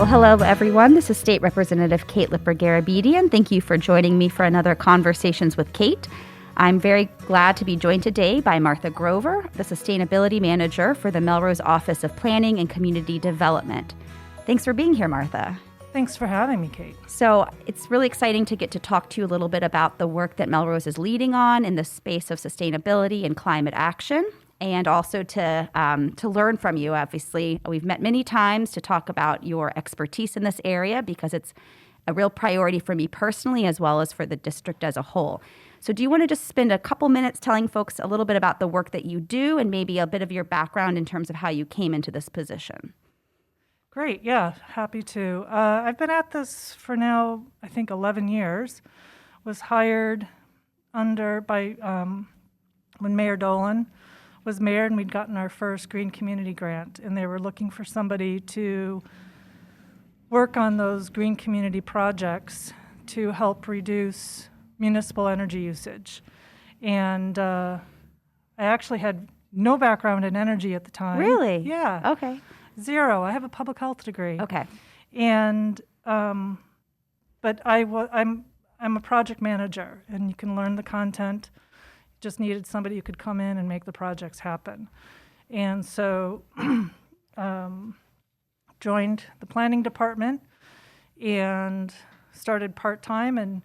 Well, hello, everyone. This is State Representative Kate Lipper-Garabedian. Thank you for joining me for another Conversations with Kate. I'm very glad to be joined today by Martha Grover, the Sustainability Manager for the Melrose Office of Planning and Community Development. Thanks for being here, Martha. Thanks for having me, Kate. So it's really exciting to get to talk to you a little bit about the work that Melrose is leading on in the space of sustainability and climate action, and also to learn from you. Obviously, we've met many times to talk about your expertise in this area because it's a real priority for me personally as well as for the district as a whole. So do you want to just spend a couple minutes telling folks a little bit about the work that you do and maybe a bit of your background in terms of how you came into this position? Great, yeah, happy to. I've been at this for now, I think 11 years. Was hired by when Mayor Dolan was mayor, and we'd gotten our first Green Community Grant, and they were looking for somebody to work on those green community projects to help reduce municipal energy usage. And I actually had no background in energy at the time. Really? Yeah. Okay. Zero. I have a public health degree. Okay. And but I'm a project manager, and you can learn the content. Just needed somebody who could come in and make the projects happen. And so joined the planning department and started part-time, and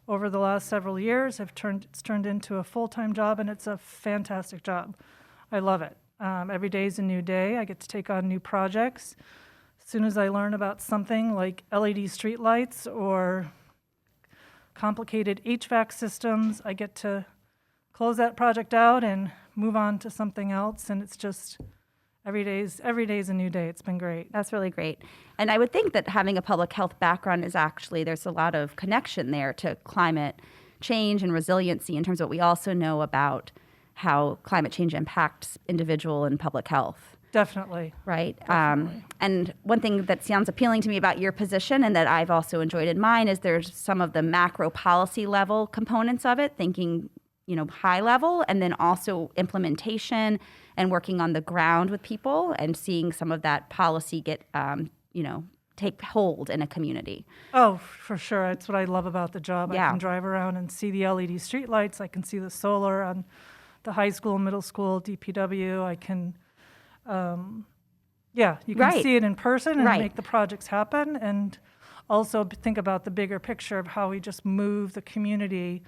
over the last several years it's turned into a full-time job, and it's a fantastic job. I love it. Every day is a new day. I get to take on new projects. As soon as I learn about something like LED streetlights or complicated HVAC systems, I get to close that project out and move on to something else. And it's just every day is a new day. It's been great. That's really great. And I would think that having a public health background is actually, there's a lot of connection there to climate change and resiliency in terms of what we also know about how climate change impacts individual and public health. Definitely. Right. Definitely. And one thing that sounds appealing to me about your position and that I've also enjoyed in mine is there's some of the macro policy level components of it, thinking, high level, and then also implementation and working on the ground with people and seeing some of that policy get, take hold in a community. Oh, for sure. That's what I love about the job. Yeah. I can drive around and see the LED streetlights. I can see the solar on the high school, middle school, DPW. I can, you can Right. see it in person and Right. make the projects happen. And also think about the bigger picture of how we just move the community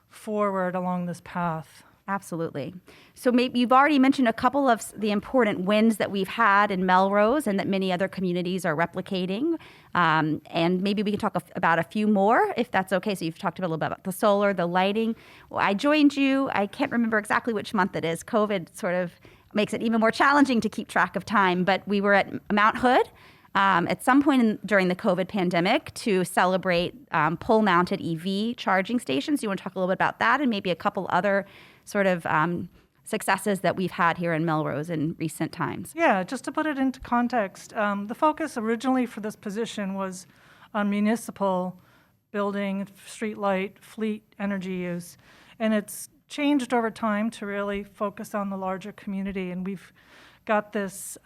forward along this path. Absolutely. So maybe you've already mentioned a couple of the important wins that we've had in Melrose and that many other communities are replicating. And maybe we can talk about a few more, if that's okay. So you've talked a little bit about the solar, the lighting. Well, I joined you. I can't remember exactly which month it is. COVID sort of makes it even more challenging to keep track of time. But we were at Mount Hood at some point during the COVID pandemic to celebrate pole-mounted EV charging stations. You want to talk a little bit about that and maybe a couple other sort of successes that we've had here in Melrose in recent times? Yeah, just to put it into context, the focus originally for this position was on municipal building, streetlight, fleet energy use, and it's changed over time to really focus on the larger community, and we've got this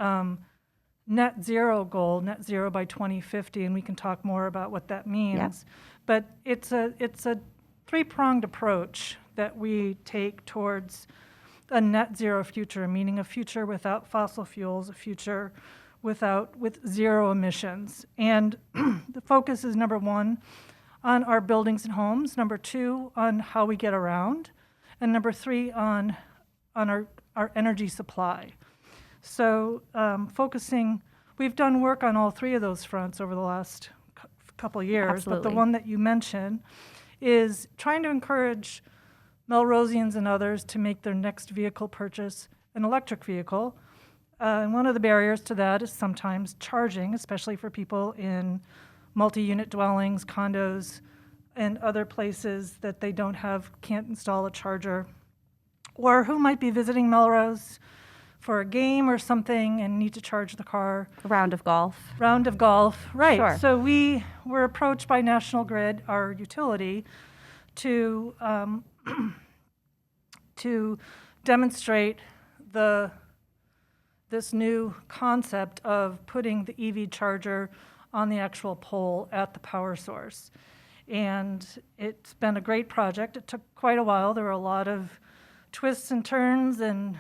net zero goal, net zero by 2050, and we can talk more about what that means. Yeah. But it's a three-pronged approach that we take towards a net zero future, meaning a future without fossil fuels, a future with zero emissions. And the focus is, number one, on our buildings and homes, number two, on how we get around, and number three, on our energy supply. So we've done work on all three of those fronts over the last couple of years. Absolutely. But the one that you mentioned is trying to encourage Melrosians and others to make their next vehicle purchase an electric vehicle. And one of the barriers to that is sometimes charging, especially for people in multi-unit dwellings, condos, and other places that they can't install a charger, or who might be visiting Melrose for a game or something and need to charge the car. A round of golf. Right. Sure. So we were approached by National Grid, our utility, to demonstrate this new concept of putting the EV charger on the actual pole at the power source. And it's been a great project. It took quite a while. There were a lot of twists and turns and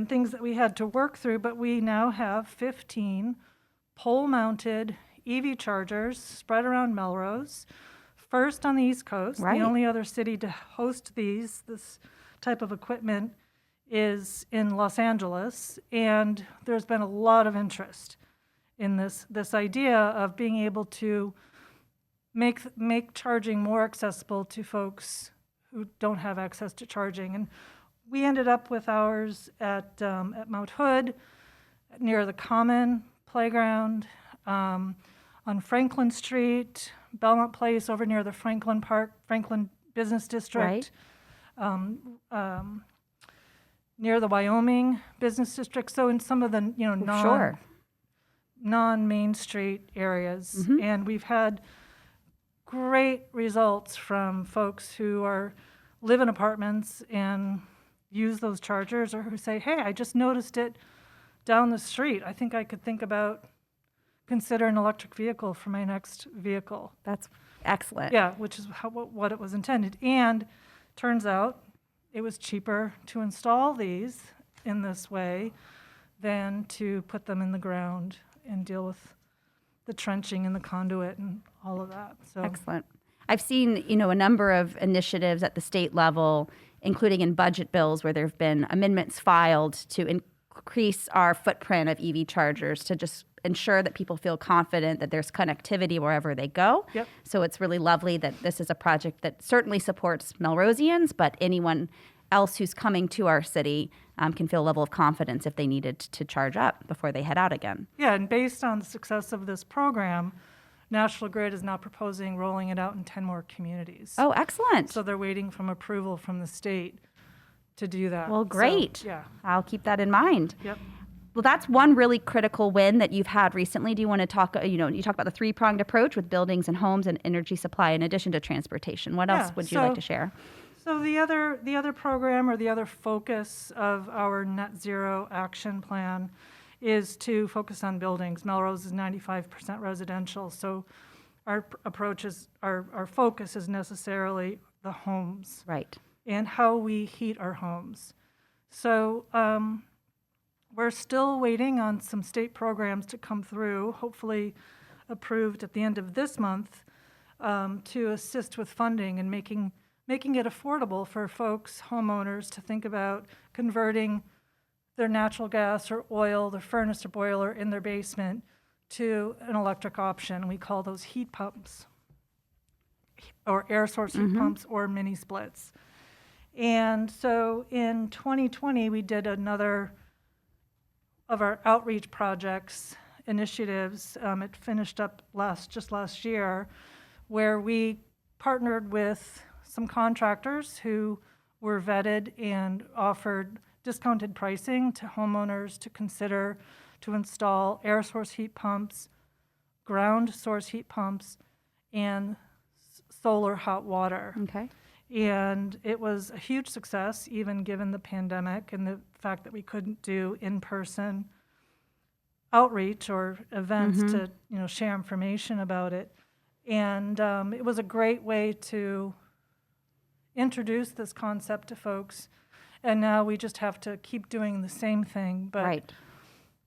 things that we had to work through, but we now have 15 pole-mounted EV chargers spread around Melrose, first on the East Coast. Right. The only other city to host this type of equipment is in Los Angeles, and there's been a lot of interest in this idea of being able to make charging more accessible to folks who don't have access to charging. And we ended up with ours at Mount Hood, near the Common Playground, on Franklin Street, Belmont Place, over near the Franklin Business District, near the Wyoming Business District. So in some of the non-Main Street areas, and we've had great results from folks who live in apartments and use those chargers, or who say, hey, I just noticed it down the street. I think I could think about consider an electric vehicle for my next vehicle. That's excellent. Yeah, which is what it was intended. And turns out it was cheaper to install these in this way than to put them in the ground and deal with the trenching and the conduit and all of that. So excellent. I've seen, a number of initiatives at the state level, including in budget bills, where there have been amendments filed to increase our footprint of EV chargers to just ensure that people feel confident that there's connectivity wherever they go. Yep. So it's really lovely that this is a project that certainly supports Melrosians, but anyone else who's coming to our city can feel a level of confidence if they needed to charge up before they head out again. Yeah, and based on the success of this program, National Grid is now proposing rolling it out in 10 more communities. Oh, excellent. So they're waiting for approval from the state to do that. Well, great. So, yeah. I'll keep that in mind. Yep. Well, that's one really critical win that you've had recently. Do you want to talk, you talk about the three-pronged approach with buildings and homes and energy supply in addition to transportation. What else would you like to share? So the other program, or the other focus of our net zero action plan, is to focus on buildings. Melrose is 95% residential, so our approach is, our focus is necessarily the homes. Right. And how we heat our homes. So we're still waiting on some state programs to come through, hopefully approved at the end of this month, to assist with funding and making it affordable for folks, homeowners, to think about converting their natural gas or oil, their furnace or boiler in their basement to an electric option. We call those heat pumps, or air source heat pumps, or mini splits. And so in 2020, we did another of our outreach projects, initiatives. It finished up just last year, where we partnered with some contractors who were vetted and offered discounted pricing to homeowners to consider to install air source heat pumps, ground source heat pumps, and solar hot water. Okay. And it was a huge success, even given the pandemic and the fact that we couldn't do in-person outreach or events to share information about it. And it was a great way to introduce this concept to folks. And now we just have to keep doing the same thing, but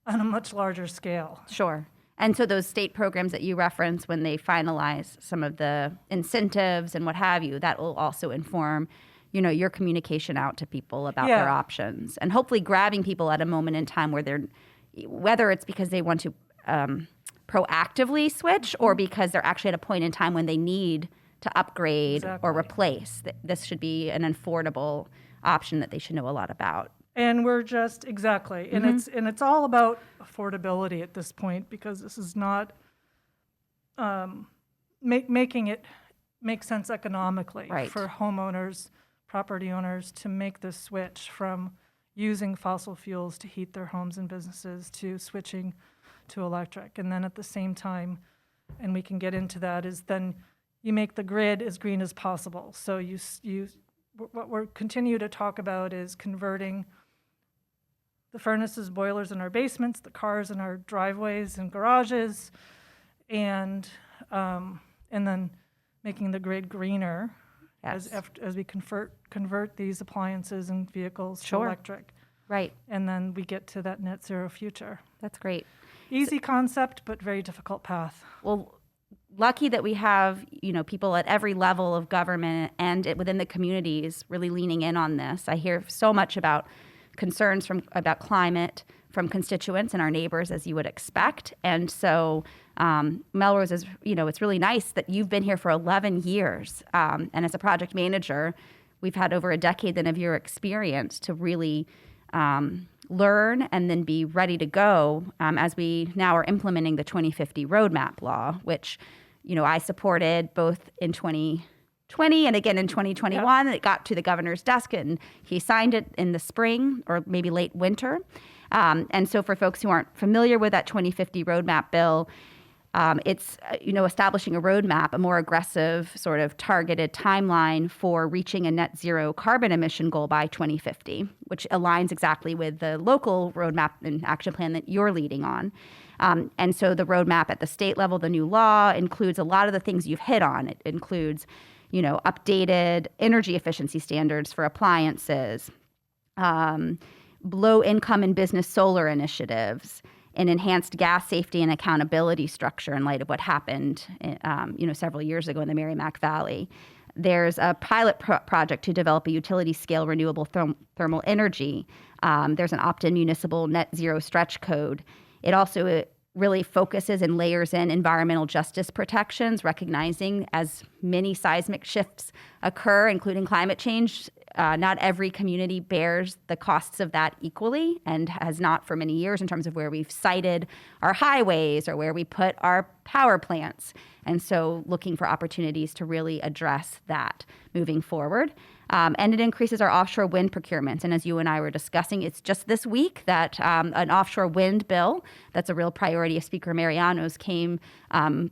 on a much larger scale. Sure. And so those state programs that you reference, when they finalize some of the incentives and what have you, that will also inform, your communication out to people about their options, and hopefully grabbing people at a moment in time where whether it's because they want to proactively switch or because they're actually at a point in time when they need to upgrade or replace. This should be an affordable option that they should know a lot about. And we're just and it's all about affordability at this point, because this is not making it make sense economically for homeowners, property owners, to make this switch from using fossil fuels to heat their homes and businesses to switching to electric. And then at the same time, and we can get into that, is then you make the grid as green as possible. So what we're continue to talk about is converting the furnaces, boilers in our basements, the cars in our driveways and garages, and then making the grid greener Yes. as we convert these appliances and vehicles to Sure. electric. Right. And then we get to that net zero future. That's great. Easy concept, but very difficult path. Well, lucky that we have, people at every level of government and within the communities really leaning in on this. I hear so much about concerns about climate from constituents and our neighbors, as you would expect. And so Melrose is, it's really nice that you've been here for 11 years. And as a project manager, we've had over a decade then of your experience to really learn and then be ready to go as we now are implementing the 2050 roadmap law, which, I supported both in 2020 and again in 2021. It got to the governor's desk and he signed it in the spring or maybe late winter. And so for folks who aren't familiar with that 2050 roadmap bill, it's, establishing a roadmap, a more aggressive sort of targeted timeline for reaching a net zero carbon emission goal by 2050, which aligns exactly with the local roadmap and action plan that you're leading on. And so the roadmap at the state level, the new law, includes a lot of the things you've hit on. It includes, updated energy efficiency standards for appliances, low income and business solar initiatives, an enhanced gas safety and accountability structure in light of what happened, several years ago in the Merrimack Valley. There's a pilot project to develop a utility-scale renewable thermal energy. There's an opt-in municipal net zero stretch code. It also really focuses and layers in environmental justice protections, recognizing as many seismic shifts occur, including climate change, not every community bears the costs of that equally and has not for many years in terms of where we've sited our highways or where we put our power plants. And so looking for opportunities to really address that moving forward. And it increases our offshore wind procurements. And as you and I were discussing, it's just this week that an offshore wind bill that's a real priority of Speaker Mariano's came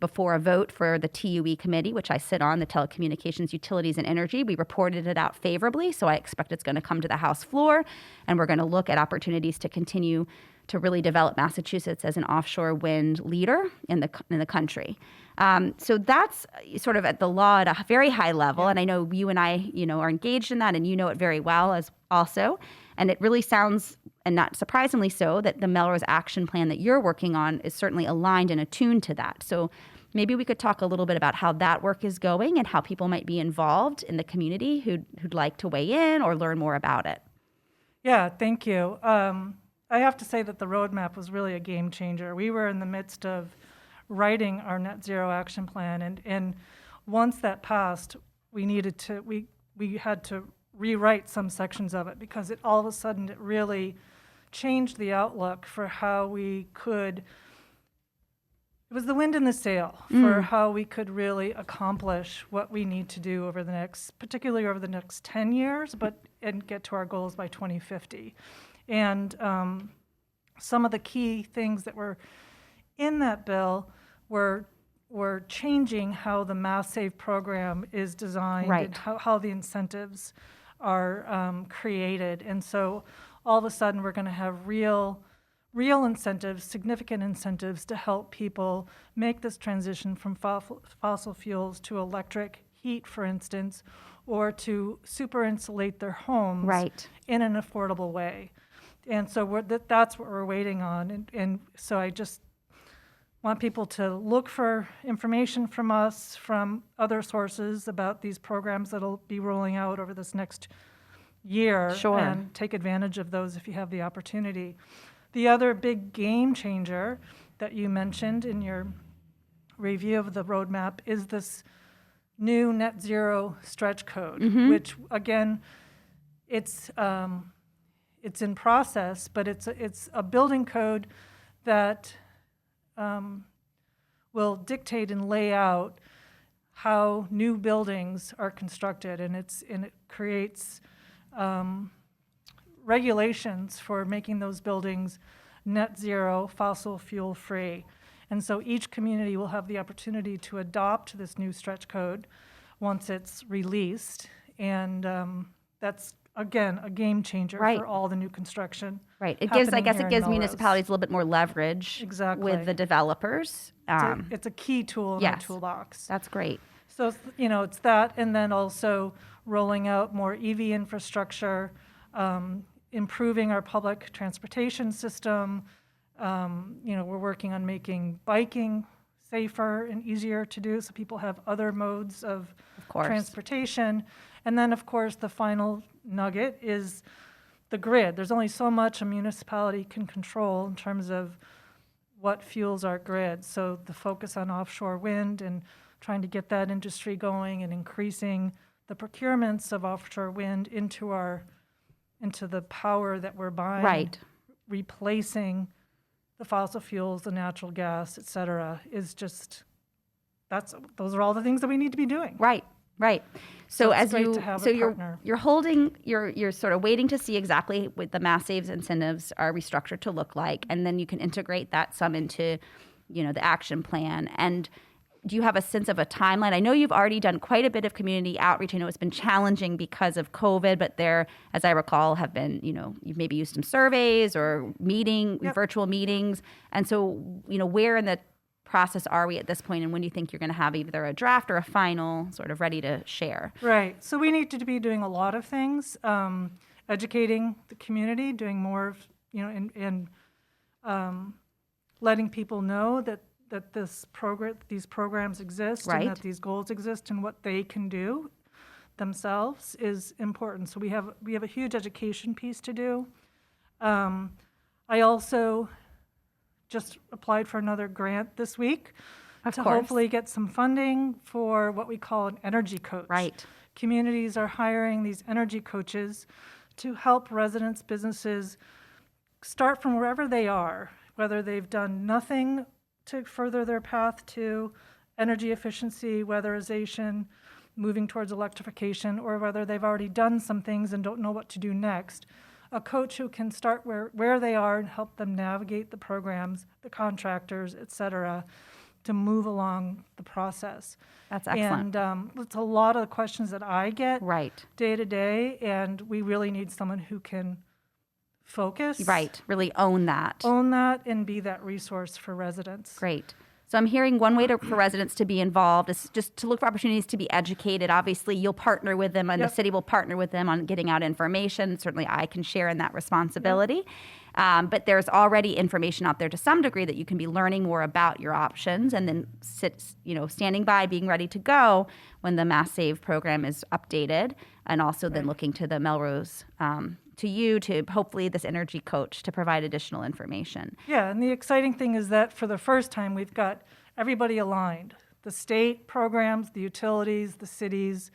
before a vote for the TUE committee, which I sit on, the Telecommunications, Utilities, and Energy. We reported it out favorably, so I expect it's going to come to the House floor, and we're going to look at opportunities to continue to really develop Massachusetts as an offshore wind leader in the country. So that's sort of at the law at a very high level. And I know you and I, are engaged in that and you know it very well as also. And it really sounds, and not surprisingly so, that the Melrose action plan that you're working on is certainly aligned and attuned to that. So maybe we could talk a little bit about how that work is going and how people might be involved in the community who'd like to weigh in or learn more about it. Yeah, thank you. I have to say that the roadmap was really a game changer. We were in the midst of writing our net zero action plan, and once that passed, we had to rewrite some sections of it because all of a sudden it really changed the outlook for how we could. It was the wind in the sail for how we could really accomplish what we need to do particularly over the next 10 years, and get to our goals by 2050. And some of the key things that were in that bill were changing how the Mass Save program is designed, right, and how the incentives are created. And so all of a sudden we're going to have real incentives, significant incentives to help people make this transition from fossil fuels to electric heat, for instance, or to super insulate their homes, right, in an affordable way. And so that's what we're waiting on. And so I just want people to look for information from us, from other sources about these programs that'll be rolling out over this next year. Sure. And take advantage of those if you have the opportunity. The other big game changer that you mentioned in your review of the roadmap is this new net zero stretch code, which again, it's in process, but it's a building code that will dictate and lay out how new buildings are constructed, and it creates regulations for making those buildings net zero, fossil fuel free. And so each community will have the opportunity to adopt this new stretch code once it's released, and that's again, a game changer Right. for all the new construction. Right. It gives, I happening guess here it in gives Melrose. municipalities a little bit more leverage Exactly. with the developers. It's a key tool in our Yes. toolbox. That's great. So, it's that, and then also rolling out more EV infrastructure, improving our public transportation system. We're working on making biking safer and easier to do so people have other modes of course. transportation. And then, of course, the final nugget is the grid. There's only so much a municipality can control in terms of what fuels our grid. So the focus on offshore wind and trying to get that industry going and increasing the procurements of offshore wind into the power that we're buying, Right. replacing the fossil fuels, the natural gas, et cetera, is just, those are all the things that we need to be doing. Right. Right. So So it's as great you, to have so a you're partner. you're sort of waiting to see exactly what the mass saves incentives are restructured to look like, and then you can integrate that some into, the action plan. And do you have a sense of a timeline? I know you've already done quite a bit of community outreach. I know it's been challenging because of COVID, but there, as I recall, have been, you've maybe used some surveys or Yep. virtual meetings. And so, where in the process are we at this point, and when do you think you're going to have either a draft or a final sort of ready to share? Right. So we need to be doing a lot of things, educating the community, doing more, and letting people know that these programs exist Right. and that these goals exist and what they can do themselves is important. So we have a huge education piece to do. I also just applied for another grant this week Of to course. hopefully get some funding for what we call an energy coach. Right. Communities are hiring these energy coaches to help residents, businesses start from wherever they are, whether they've done nothing to further their path to energy efficiency, weatherization, moving towards electrification, or whether they've already done some things and don't know what to do next. A coach who can start where they are and help them navigate the programs, the contractors, et cetera, to move along the process. That's excellent. And it's a lot of the questions that I get Right. day to day, and we really need someone who can focus, Right. Really own that. own that, and be that resource for residents. Great. So I'm hearing one way for residents to be involved is just to look for opportunities to be educated. Obviously, you'll partner with them, and Yep. the city will partner with them on getting out information. Certainly, I can share in that responsibility. But there's already information out there to some degree that you can be learning more about your options, and then standing by, being ready to go when the Mass Save program is updated, and also then looking to the Melrose, to you, to hopefully this energy coach to provide additional information. Yeah, and the exciting thing is that for the first time, we've got everybody aligned. The state programs, the utilities, the cities.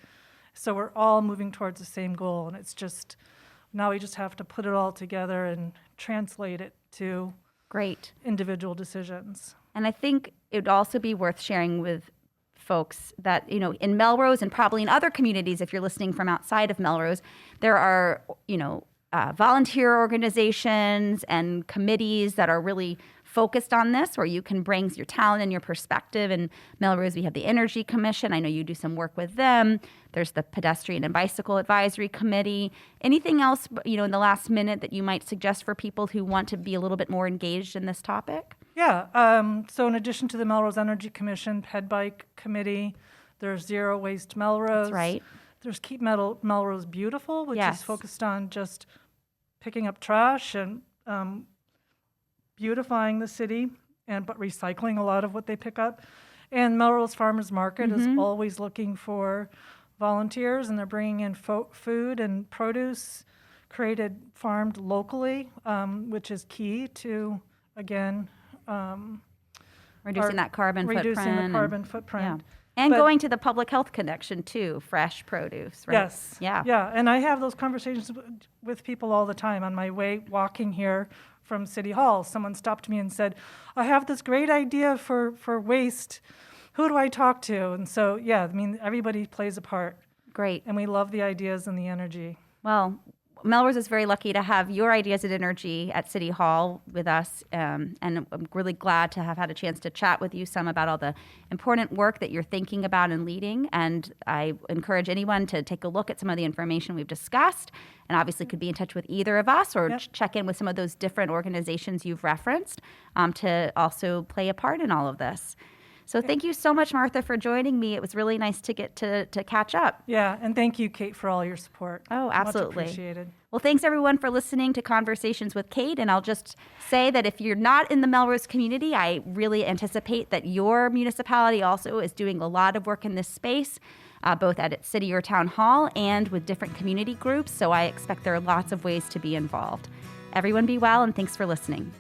So we're all moving towards the same goal. And it's just, now we just have to put it all together and translate it to Great. individual decisions. And I think it would also be worth sharing with folks that, in Melrose and probably in other communities, if you're listening from outside of Melrose, there are, volunteer organizations and committees that are really focused on this, where you can bring your talent and your perspective. In Melrose, we have the Energy Commission. I know you do some work with them. There's the Pedestrian and Bicycle Advisory Committee. Anything else, in the last minute that you might suggest for people who want to be a little bit more engaged in this topic? Yeah, so in addition to the Melrose Energy Commission, Ped Bike Committee, there's Zero Waste Melrose. That's right. There's Keep Melrose Beautiful, which Yes. is focused on just picking up trash and beautifying the city, but recycling a lot of what they pick up. And Melrose Farmers Market is always looking for volunteers, and they're bringing in food and produce farmed locally, which is key to, again, Reducing that carbon footprint. reducing the and- carbon footprint. Yeah. And But- going to the public health connection too, fresh produce, right? Yes. Yeah. Yeah, and I have those conversations with people all the time. On my way walking here from City Hall, someone stopped me and said, I have this great idea for waste. Who do I talk to? And so, yeah, everybody plays a part, Great. and we love the ideas and the energy. Well, Melrose is very lucky to have your ideas and energy at City Hall with us, and I'm really glad to have had a chance to chat with you some about all the important work that you're thinking about and leading. And I encourage anyone to take a look at some of the information we've discussed, and obviously could be in touch with either of us or check in with some of those different organizations you've referenced to also play a part in all of this. So thank you so much, Martha, for joining me. It was really nice to get to catch up. Yeah, and thank you, Kate, for all your support. Oh, absolutely. Much appreciated. Well, thanks everyone for listening to Conversations with Kate. And I'll just say that if you're not in the Melrose community, I really anticipate that your municipality also is doing a lot of work in this space, both at its city or town hall and with different community groups. So I expect there are lots of ways to be involved. Everyone be well, and thanks for listening.